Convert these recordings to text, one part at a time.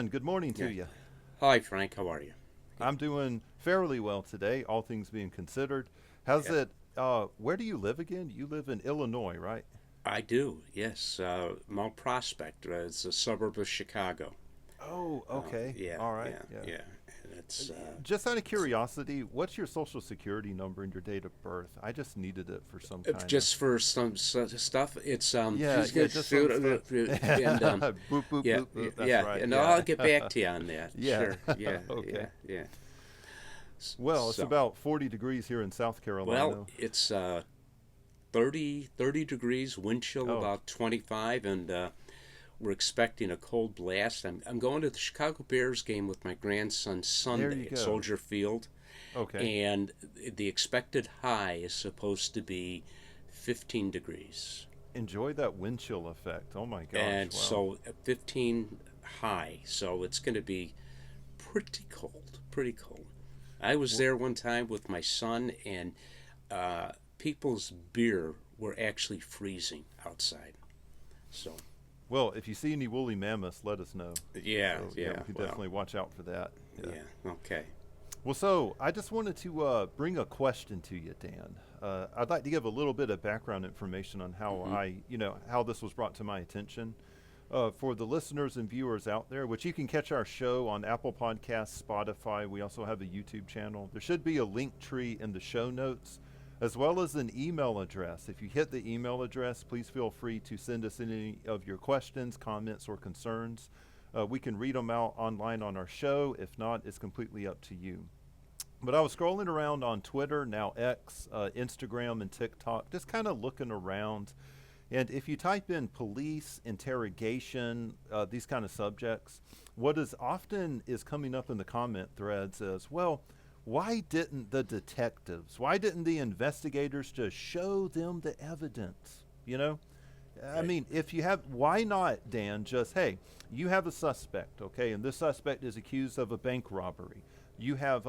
Dan, good morning to Yeah. you. Hi, Frank. How are you? I'm doing fairly well today, all things being considered. How's Yep. it? Where do you live again? You live in Illinois, right? I do. Yes. Mount Prospect. It's a suburb of Chicago. Oh, okay. Yeah. All right. Yeah. Yeah. Yeah. And it's Just out of curiosity, what's your social security number and your date of birth? I just needed it for some kind of. just for some stuff. It's Yeah, yeah, just some stuff. and Boop, boop, yeah, boop, boop. That's yeah. right. And Yeah. I'll get back to you on that. Yeah. Sure. Yeah. Okay. Yeah. Yeah. Well, it's So, about 40 degrees here in South well, Carolina. it's 30 degrees, wind chill Oh, about 25, and we're expecting a cold blast. I'm going to the Chicago Bears game with my grandson there you Sunday at go. Soldier Field, Okay. and the expected high is supposed to be 15 degrees. Enjoy that wind chill effect. Oh my gosh. And Wow. so 15 high, so it's going to be pretty cold, pretty cold. I was Well, there one time with my son, and people's beer were actually freezing outside. So, well, if you see any woolly mammoths, let us know. yeah, So yeah, yeah, we could well, definitely watch out for that. Yeah. yeah, okay. Well, so I just wanted to bring a question to you, Dan. I'd like to give a little bit of background information on how Hmm. how this was brought to my attention. For the listeners and viewers out there, which you can catch our show on Apple Podcasts, Spotify. We also have a YouTube channel. There should be a link tree in the show notes, as well as an email address. If you hit the email address, please feel free to send us any of your questions, comments, or concerns. We can read them out online on our show. If not, it's completely up to you. But I was scrolling around on Twitter, now X, Instagram, and TikTok, just kind of looking around. And if you type in police, interrogation, these kind of subjects, what is often is coming up in the comment threads is, well, why didn't the detectives, why didn't the investigators just show them the evidence? You know, I Right. mean, if you have, why not, Dan, just, hey, you have a suspect, okay, and this suspect is accused of a bank robbery. You have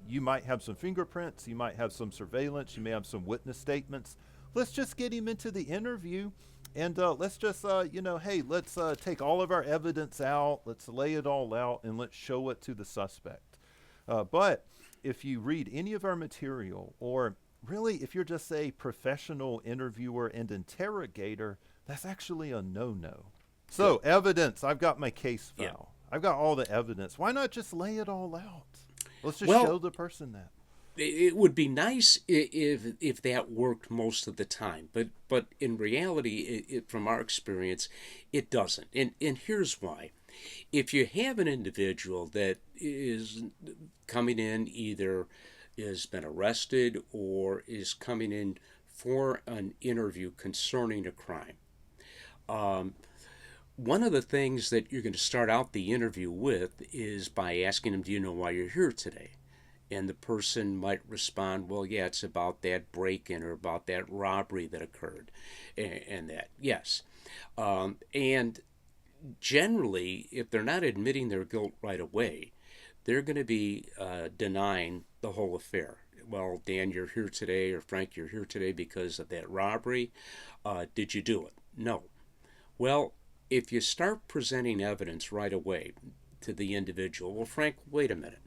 you might have some fingerprints, you might have some surveillance, you may have some witness statements. Let's just get him into the interview and let's just, hey, let's take all of our evidence out, let's lay it all out, and let's show it to the suspect. But if you read any of our material, or really if you're just a professional interviewer and interrogator, that's actually a no-no. So, Good. evidence. I've got my case Yeah. file. I've got all the evidence. Why not just lay it all out? Let's just show Well, the person that. it would be nice if that worked most of the time, but in reality, from our experience, it doesn't. And here's why: if you have an individual that is coming in, either has been arrested or is coming in for an interview concerning a crime, um, one of the things that you're going to start out the interview with is by asking them, "Do you know why you're here today?" And the person might respond, "Well, yeah, it's about that break-in or about that robbery that occurred," and that, yes. And generally, if they're not admitting their guilt right away, they're going to be denying the whole affair. Well, Dan, you're here today, or Frank, you're here today because of that robbery. Did you do it? No. Well, if you start presenting evidence right away to the individual, well, Frank, wait a minute.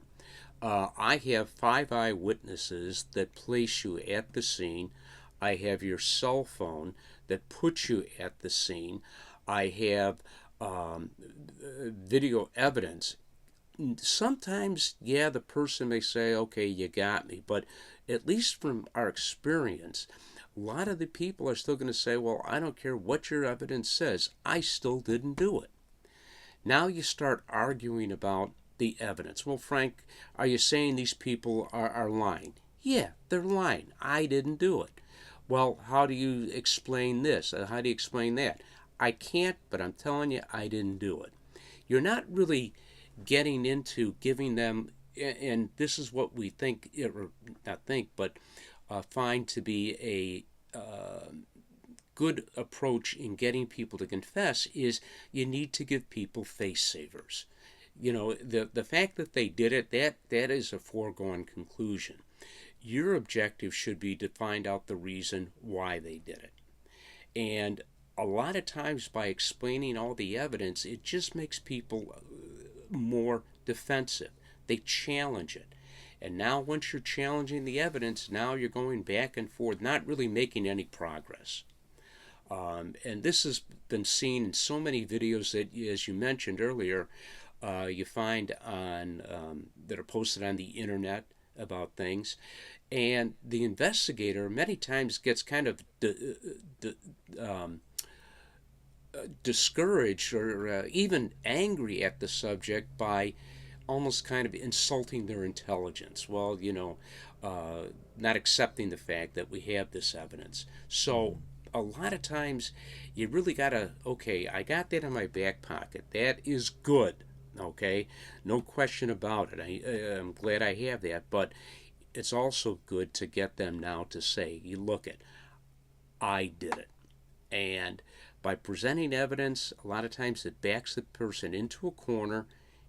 I have 5 eyewitnesses that place you at the scene. I have your cell phone that puts you at the scene. I have video evidence. Sometimes, yeah, the person may say, "Okay, you got me," but at least from our experience, a lot of the people are still going to say, "Well, I don't care what your evidence says, I still didn't do it." Now you start arguing about the evidence. "Well, Frank, are you saying these people are lying?" "Yeah, they're lying. I didn't do it." "Well, how do you explain this? How do you explain that?" "I can't, but I'm telling you, I didn't do it." You're not really getting into giving them, and this is what we think, or not think, but find to be a good approach in getting people to confess, is you need to give people face savers. The fact that they did it, that is a foregone conclusion. Your objective should be to find out the reason why they did it. And a lot of times, by explaining all the evidence, it just makes people more defensive. They challenge it. And now once you're challenging the evidence, now you're going back and forth, not really making any progress. And this has been seen in so many videos that, as you mentioned earlier, you find on that are posted on the internet about things. And the investigator many times gets kind of discouraged or even angry at the subject by almost kind of insulting their intelligence. Well, not accepting the fact that we have this evidence. So a lot of times you really got to, okay, I got that in my back pocket. That is good. Okay, no question about it. I'm glad I have that. But it's also good to get them now to say, you look at, I did it. And by presenting evidence, a lot of times it backs the person into a corner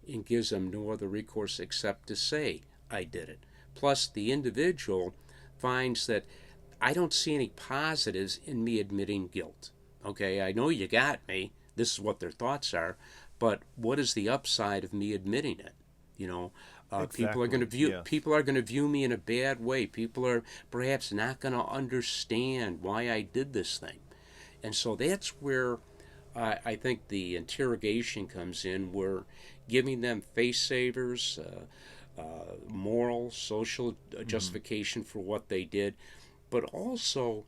and gives them no other recourse except to say, I did it. Plus, the individual finds that I don't see any positives in me admitting guilt. Okay, I know you got me. This is what their thoughts are. But what is the upside of me admitting it? Exactly. People are going to view me in a bad way. People are perhaps not going to understand why I did this thing. And so that's where I think the interrogation comes in. We're giving them face savers, moral, social justification for what they did. But also,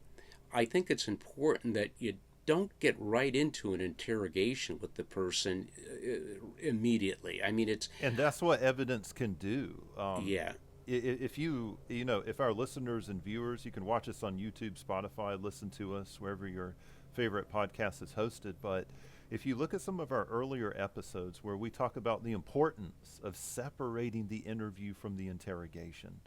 I think it's important that you don't get right into an interrogation with the person immediately. I mean, and that's what evidence can do. Yeah. If our listeners and viewers, you can watch us on YouTube, Spotify, listen to us wherever your favorite podcast is hosted. But if you look at some of our earlier episodes where we talk about the importance of separating the interview from the interrogation,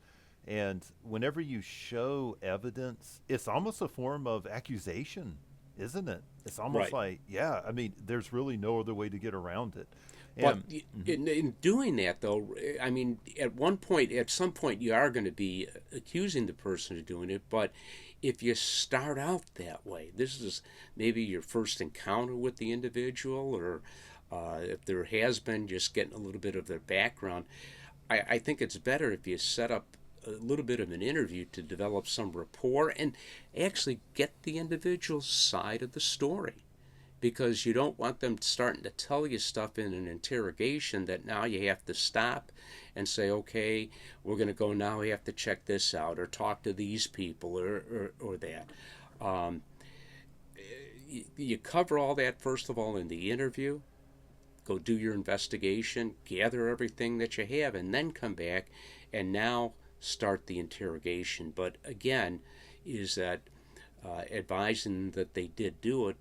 and whenever you show evidence, it's almost a form of accusation, isn't it? It's almost Right. like, there's really no other way to get around it. But in doing that, though, I mean, at some point, you are going to be accusing the person of doing it. But if you start out that way, this is maybe your first encounter with the individual, or if there has been just getting a little bit of their background, I think it's better if you set up a little bit of an interview to develop some rapport and actually get the individual's side of the story. Because you don't want them starting to tell you stuff in an interrogation that now you have to stop and say, okay, we're going to go now, we have to check this out or talk to these people or that. You cover all that, first of all, in the interview. Go do your investigation, gather everything that you have, and then come back and now start the interrogation. But again, is that advising that they did do it,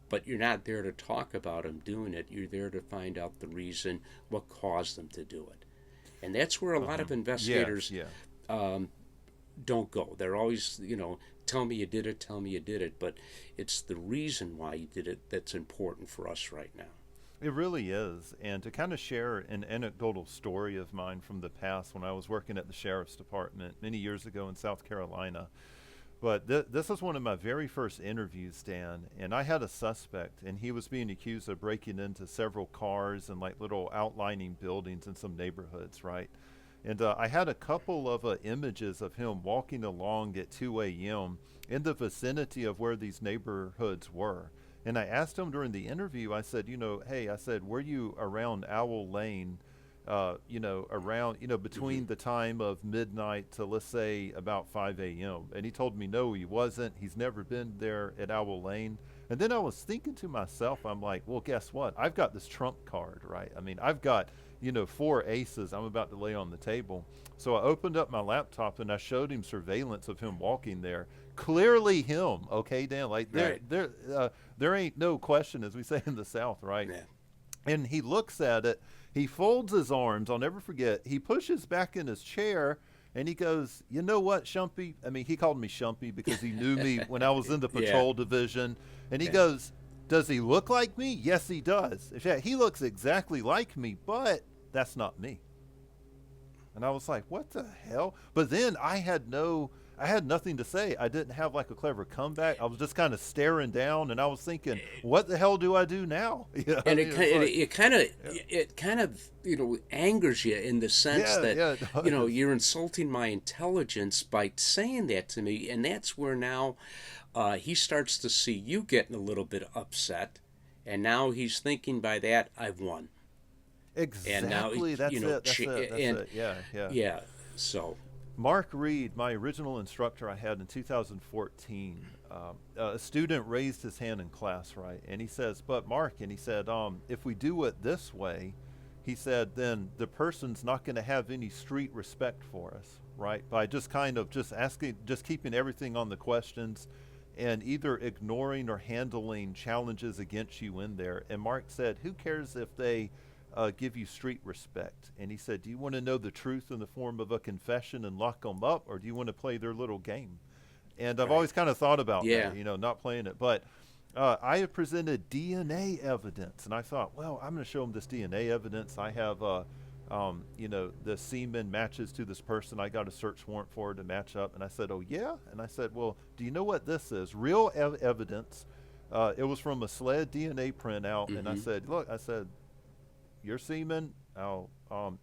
but you're not there to talk about them doing it. You're there to find out the reason, what caused them to do it. And that's where a lot of investigators don't go. They're always, tell me you did it, but it's the reason why you did it that's important for us right now. It really is. And to kind of share an anecdotal story of mine from the past when I was working at the Sheriff's Department many years ago in South Carolina. But this was one of my very first interviews, Dan, and I had a suspect, and he was being accused of breaking into several cars and like little outlining buildings in some neighborhoods, right? And I had a couple of images of him walking along at 2 a.m. in the vicinity of where these neighborhoods were. And I asked him during the interview, I said, hey, I said, were you around Owl Lane, between the time of midnight to, let's say, about 5 a.m. And he told me, no, he wasn't. He's never been there at Owl Lane. And then I was thinking to myself, I'm like, well, guess what? I've got this trump card, right? I mean, I've got, 4 aces I'm about to lay on the table. So I opened up my laptop and I showed him surveillance of him walking there. Clearly him, okay, Dan? Like, there ain't no question, as we say in the South, right? Yeah. And he looks at it. He folds his arms. I'll never forget. He pushes back in his chair, and he goes, you know what, Shumpy? I mean, he called me Shumpy because he knew me when I was in the patrol division. And he goes, does he look like me? Yes, he does. In fact, he looks exactly like me, but that's not me. And I was like, what the hell? But then I had no I had nothing to say. I didn't have like a clever comeback. I was just kind of staring down, and I was thinking, what the hell do I do now? You know, I And mean, it's like, yeah, it kind of angers you in the sense yeah, that yeah, it does. you're insulting my intelligence by saying that to me, and that's where now he starts to see you getting a little bit upset, and now he's thinking by that I've won, and now Exactly. That's it. That's it. That's and it. Yeah, yeah. yeah, so Mark Reid, my original instructor I had in 2014, a student raised his hand in class, right? And he says, but Mark, and he said, if we do it this way, he said, then the person's not going to have any street respect for us, right? By just kind of just asking, just keeping everything on the questions and either ignoring or handling challenges against you in there. And Mark said, who cares if they give you street respect? And he said, do you want to know the truth in the form of a confession and lock them up, or do you want to play their little game? And I've right, always kind of thought about yeah, that, not playing it. But I have presented DNA evidence, and I thought, well, I'm going to show them this DNA evidence. I have, the semen matches to this person. I got a search warrant for to match up. And I said, oh, yeah? And I said, well, do you know what this is? Real evidence. It was from a SLED DNA printout. And I mm-hmm, said, look, I said, your semen, I'll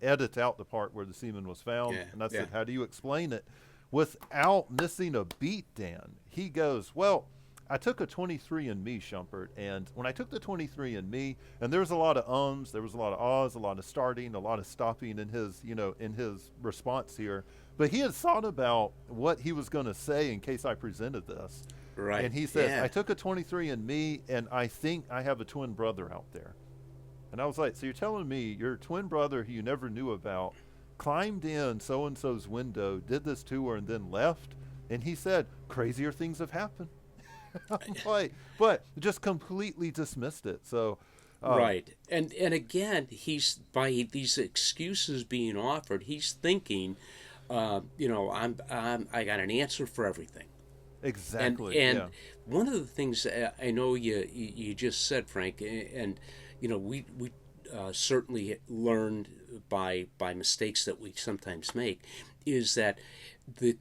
edit out the part where the semen was found. yeah, And I yeah, said, how do you explain it? Without missing a beat, Dan, he goes, well, I took a 23andMe, Shumpert, and when I took the 23andMe, and there was a lot of ums, there was a lot of ahs, a lot of starting, a lot of stopping in his, in his response here. But he had thought about what he was going to say in case I presented this. right, And he says, yeah. I took a 23andMe, and I think I have a twin brother out there. And I was like, so you're telling me your twin brother who you never knew about climbed in so-and-so's window, did this to her, and then left? And he said, crazier things have happened. I'm like, but just completely dismissed it. So, Right, and again, he's by these excuses being offered, he's thinking, I got an answer for everything, exactly, and yeah. one of the things I know you just said, Frank, and we certainly learned by mistakes that we sometimes make, is that the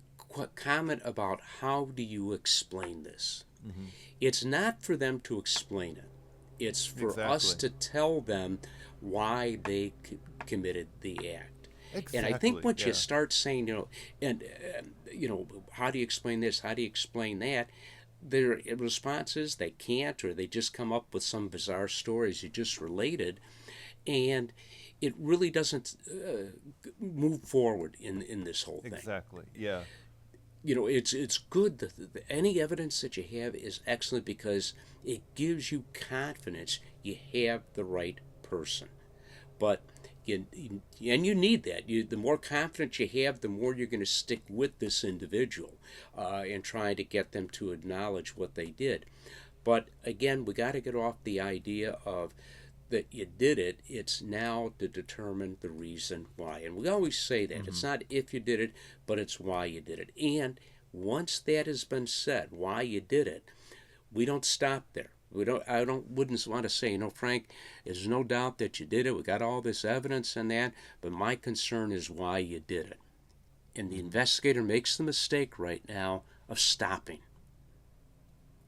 comment about how do you explain this? Hmm. It's not for them to explain it. It's for us Exactly, to tell them why they committed the act. And I think exactly, once you yeah. start saying, how do you explain this? How do you explain that? Their response is they can't, or they just come up with some bizarre stories you just related, and it really doesn't move forward in this whole thing. Exactly, yeah. It's good that any evidence that you have is excellent because it gives you confidence you have the right person. But you need that. The more confidence you have, the more you're going to stick with this individual and try to get them to acknowledge what they did. But again, we got to get off the idea of that you did it. It's now to determine the reason why. And we always say that. Hmm. It's not if you did it, but it's why you did it. And once that has been said, why you did it, we don't stop there. Wouldn't want to say, Frank, there's no doubt that you did it. We got all this evidence and that, but my concern is why you did it. And the Hmm. investigator makes the mistake right now of stopping.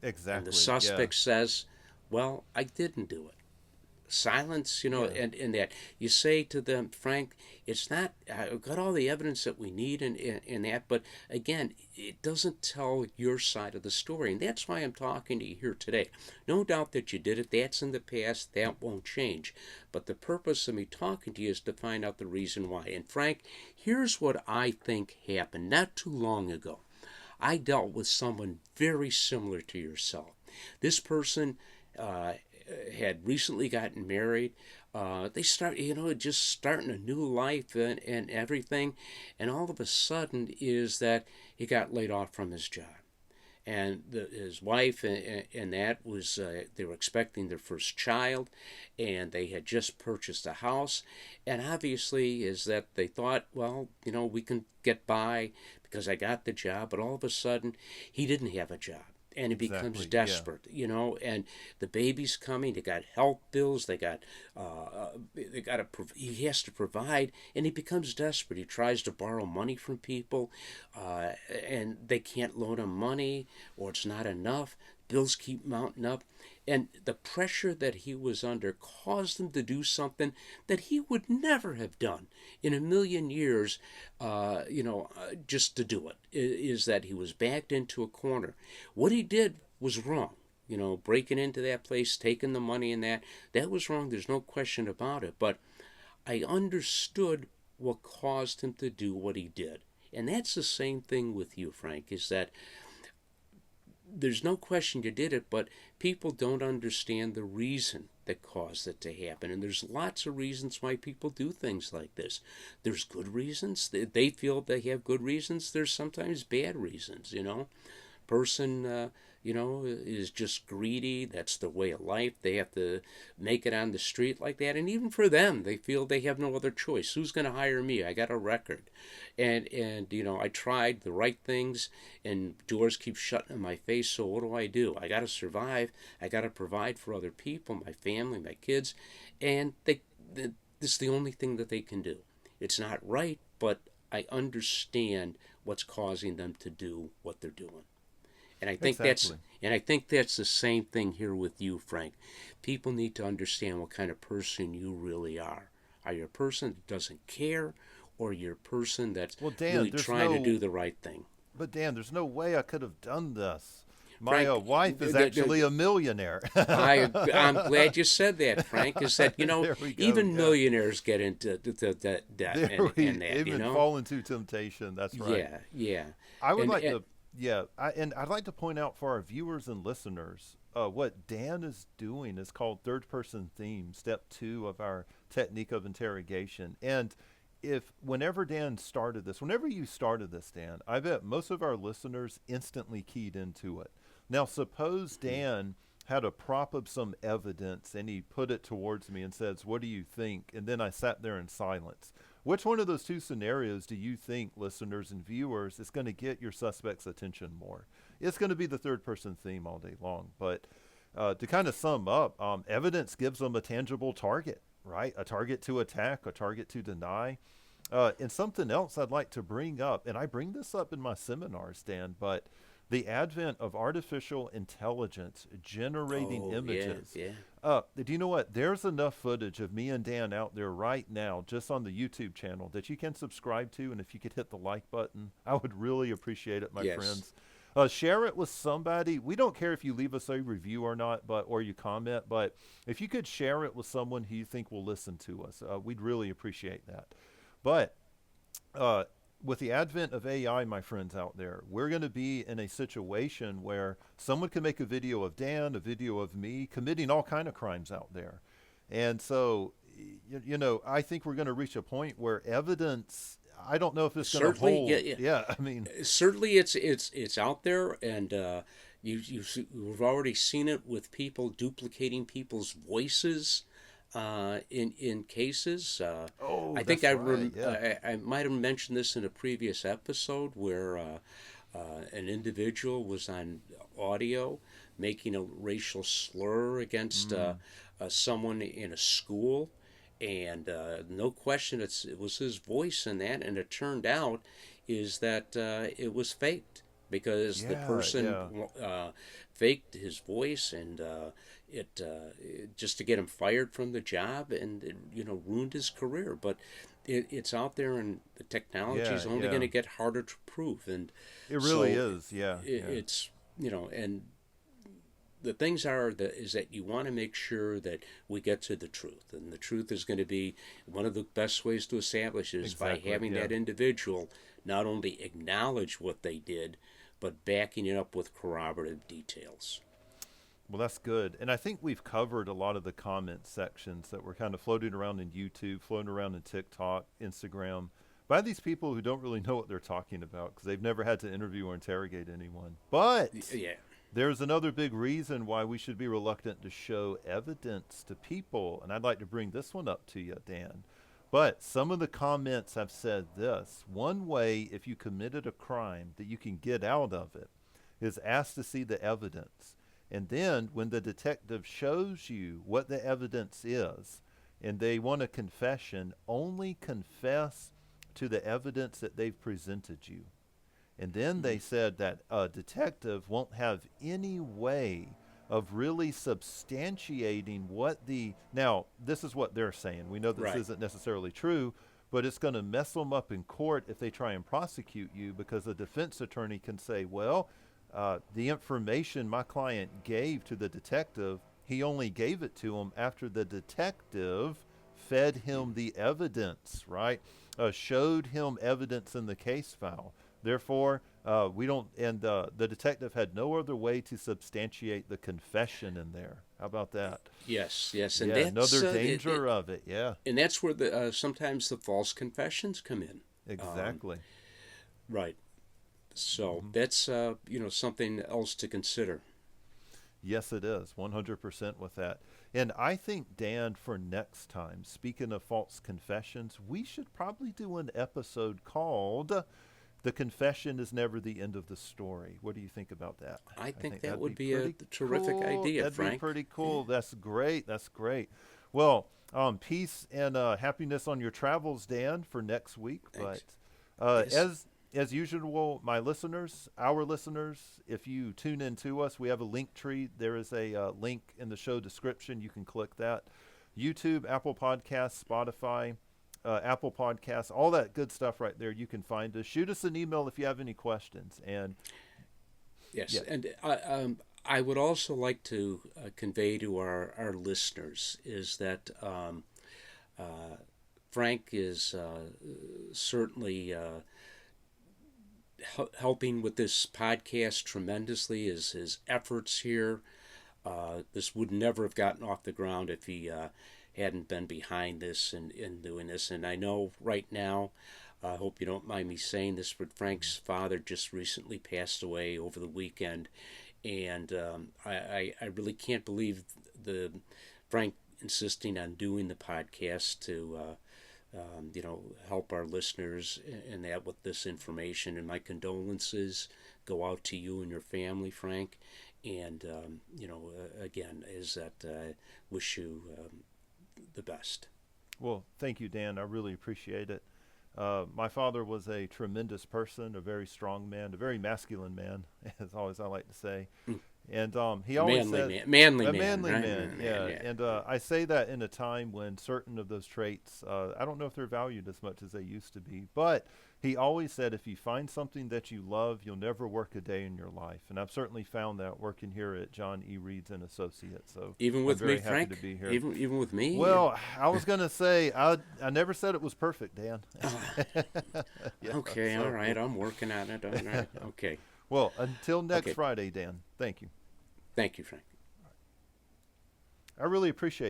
And the Exactly, yeah, suspect says, well, I didn't do it. Silence, yeah. and that you say to them, Frank, it's not, I've got all the evidence that we need in that, but again, it doesn't tell your side of the story. And that's why I'm talking to you here today. No doubt that you did it. That's in the past. That won't change. But the purpose of me talking to you is to find out the reason why. And Frank, here's what I think happened not too long ago. I dealt with someone very similar to yourself. This person had recently gotten married. They start, just starting a new life and everything. And all of a sudden is that he got laid off from his job. And his wife and that was, they were expecting their first child, and they had just purchased a house. And obviously is that they thought, well, we can get by because I got the job. But all of a sudden, he didn't have a job. and he becomes Exactly. Yeah. desperate, and the baby's coming. They got health bills. He has to provide, and he becomes desperate. He tries to borrow money from people, uh, and they can't loan him money, or it's not enough. Bills keep mounting up, and the pressure that he was under caused him to do something that he would never have done in a million years. Just to do it is that he was backed into a corner. What he did was wrong. Breaking into that place, taking the money and that was wrong. There's no question about it. But I understood what caused him to do what he did. And that's the same thing with you, Frank, is that there's no question you did it, but people don't understand the reason that caused it to happen. And there's lots of reasons why people do things like this. There's good reasons. They feel they have good reasons. There's sometimes bad reasons. Person, is just greedy. That's the way of life. They have to make it on the street like that. And even for them, they feel they have no other choice. Who's going to hire me? I got a record. And I tried the right things, and doors keep shutting in my face. So what do? I got to survive. I got to provide for other people, my family, my kids. And this is the only thing that they can do. It's not right, but I understand what's causing them to do what they're doing. And I think Exactly. that's the same thing here with you, Frank. People need to understand what kind of person you really are. Are you a person that doesn't care, or you're a person that's Well, Dan, really trying to do the right thing? but Dan, there's no way I could have done this. My Frank, wife is actually a millionaire. I'm glad you said that, Frank. Is that There we go. even Yeah. millionaires get into debt There we and that even fall into temptation. That's right. yeah. I would And, like and to, yeah, and I'd like to point out for our viewers and listeners, what Dan is doing is called third person theme, step 2 of our technique of interrogation. And if whenever whenever you started this, Dan, I bet most of our listeners instantly keyed into it. Now, suppose Dan had a prop of some evidence and he put it towards me and says, "What do you think?" And then I sat there in silence. Which one of those two scenarios do you think, listeners and viewers, is going to get your suspect's attention more? It's going to be the third person theme all day long. But to kind of sum up, evidence gives them a tangible target, right? A target to attack, a target to deny. And something else I'd like to bring up, and I bring this up in my seminars, Dan, but the advent of artificial intelligence generating images. yeah. Do you know what? There's enough footage of me and Dan out there right now, just on the YouTube channel, that you can subscribe to. And if you could hit the like button, I would really appreciate it, my Yes. friends. Share it with somebody. We don't care if you leave us a review or not, or you comment, but if you could share it with someone who you think will listen to us, we'd really appreciate that. But uh, with the advent of AI, my friends out there, we're going to be in a situation where someone can make a video of Dan, a video of me, committing all kind of crimes out there. And so, I think we're going to reach a point where evidence, I don't know if it's going to Certainly, hold. yeah. Yeah, I mean, Certainly it's out there, and you've already seen it with people duplicating people's voices in cases. oh, I think that's right. Yeah. I might have mentioned this in a previous episode where an individual was on audio making a racial slur against someone in a school, and no question it was his voice in that, and it turned out is that it was faked because the Yeah, person yeah. faked his voice, and it just to get him fired from the job, and it, ruined his career. But it's out there, and the technology Yeah, is only going yeah. to get harder to prove, and It really so is. Yeah, yeah. it's and the things is that you want to make sure that we get to the truth, and the truth is going to be one of the best ways to establish it is by Exactly. having Yeah. that individual not only acknowledge what they did, but backing it up with corroborative details. Well, that's good. And I think we've covered a lot of the comment sections that were kind of floating around in YouTube, floating around in TikTok, Instagram, by these people who don't really know what they're talking about because they've never had to interview or interrogate anyone. But Yeah. there's another big reason why we should be reluctant to show evidence to people. And I'd like to bring this one up to you, Dan. But some of the comments have said this: one way, if you committed a crime, that you can get out of it is ask to see the evidence. And then when the detective shows you what the evidence is, and they want a confession, only confess to the evidence that they've presented you. And then they said that a detective won't have any way of really substantiating what the. Now, this is what they're saying. We know this Right. isn't necessarily true, but it's going to mess them up in court if they try and prosecute you, because the defense attorney can say, well, the information my client gave to the detective, he only gave it to him after the detective fed him the evidence, right? Showed him evidence in the case file. Therefore, we don't, and the detective had no other way to substantiate the confession in there. How about that? Yes, yes, and Yeah, that's another danger of it. Yeah, and that's where the sometimes the false confessions come in. exactly. Right. So that's something else to consider. Yes, it is. 100% with that. And I think, Dan, for next time, speaking of false confessions, we should probably do an episode called The Confession is Never the End of the Story. What do you think about that? I think that that'd would be a pretty terrific cool. idea, That'd Frank. be pretty cool. That's great. That's great. Well, peace and happiness on your travels, Dan, for next week. Thanks. But Yes. as usual, my listeners, our listeners, if you tune in to us, we have a link tree. There is a link in the show description. You can click that. YouTube, Apple Podcasts, Spotify, Apple Podcasts, all that good stuff right there. You can find us. Shoot us an email if you have any questions. And Yes, yeah, and I would also like to convey to our listeners is that Frank is certainly helping with this podcast tremendously. His efforts here. This would never have gotten off the ground if he hadn't been behind this and in doing this. And I know right now, I hope you don't mind me saying this, but Frank's father just recently passed away over the weekend, and I really can't believe the Frank insisting on doing the podcast to help our listeners and that with this information. And my condolences go out to you and your family, Frank. And again, is that I wish you the best. well, thank you, Dan. I really appreciate it. My father was a tremendous person, a very strong man, a very masculine man, as always I like to say. And he always said, manly a man, manly right? man, yeah. And I say that in a time when certain of those traits, I don't know if they're valued as much as they used to be. But he always said, if you find something that you love, you'll never work a day in your life. And I've certainly found that working here at John E. Reed's and Associates. So Even with I'm very me, happy Frank. to be here. Even with me. Well, I was going to say, I never said it was perfect, Dan. Yeah, Okay, so- all right. I'm working on it. All right. Okay. Well, until next Okay. Friday, Dan, thank you. Thank you, Frank. I really appreciate